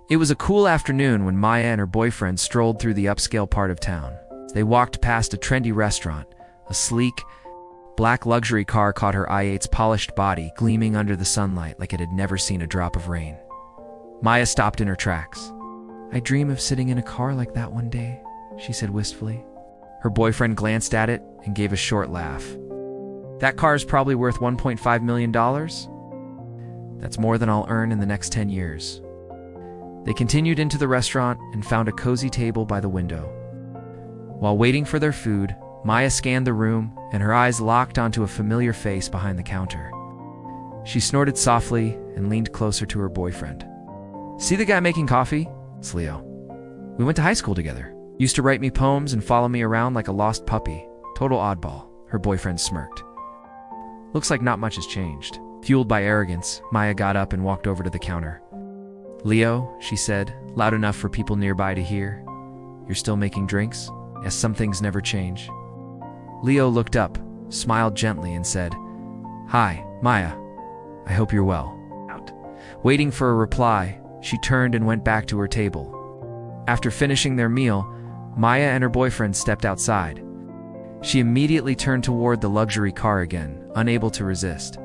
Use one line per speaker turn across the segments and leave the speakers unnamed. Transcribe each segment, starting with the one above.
It was a cool afternoon when Maya and her boyfriend strolled through the upscale part of town. They walked past a trendy restaurant. A sleek, black luxury car caught her eye's polished body gleaming under the sunlight like it had never seen a drop of rain. Maya stopped in her tracks. "I dream of sitting in a car like that one day," she said wistfully. Her boyfriend glanced at it and gave a short laugh. "That car is probably worth $1.5 million? That's more than I'll earn in the next 10 years. They continued into the restaurant and found a cozy table by the window. While waiting for their food, Maya scanned the room and her eyes locked onto a familiar face behind the counter. She snorted softly and leaned closer to her boyfriend. "See the guy making coffee? It's Leo. We went to high school together. Used to write me poems and follow me around like a lost puppy. Total oddball," her boyfriend smirked. "Looks like not much has changed." Fueled by arrogance, Maya got up and walked over to the counter. "Leo," she said, loud enough for people nearby to hear, "you're still making drinks? Yes, some things never change." Leo looked up, smiled gently, and said, "Hi, Maya. I hope you're well." Waiting for a reply, she turned and went back to her table. After finishing their meal, Maya and her boyfriend stepped outside. She immediately turned toward the luxury car again, unable to resist.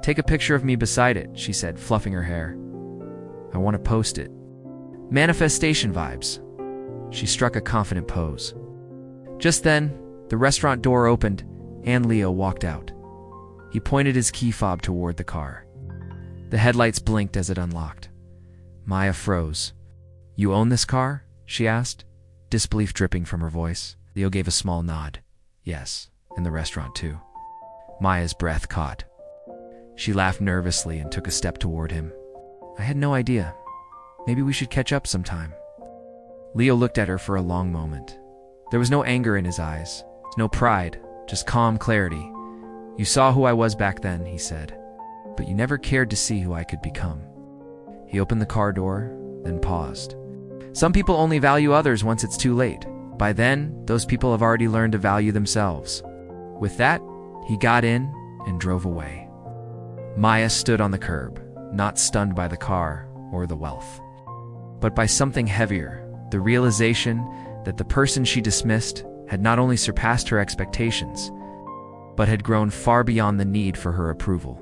"Take a picture of me beside it," she said, fluffing her hair. "I want to post it." Manifestation vibes. She struck a confident pose. Just then, the restaurant door opened and Leo walked out. He pointed his key fob toward the car. The headlights blinked as it unlocked. Maya froze. "You own this car?" she asked, disbelief dripping from her voice. Leo gave a small nod. "Yes, and the restaurant too." Maya's breath caught. She laughed nervously and took a step toward him. "I had no idea. Maybe we should catch up sometime." Leo looked at her for a long moment. There was no anger in his eyes, no pride, just calm clarity. "You saw who I was back then," he said, "but you never cared to see who I could become." He opened the car door, then paused. Some people only value others once it's too late. By then, those people have already learned to value themselves. With that, he got in and drove away. Maya stood on the curb, not stunned by the car or the wealth, but by something heavier, the realization that the person she dismissed had not only surpassed her expectations, but had grown far beyond the need for her approval.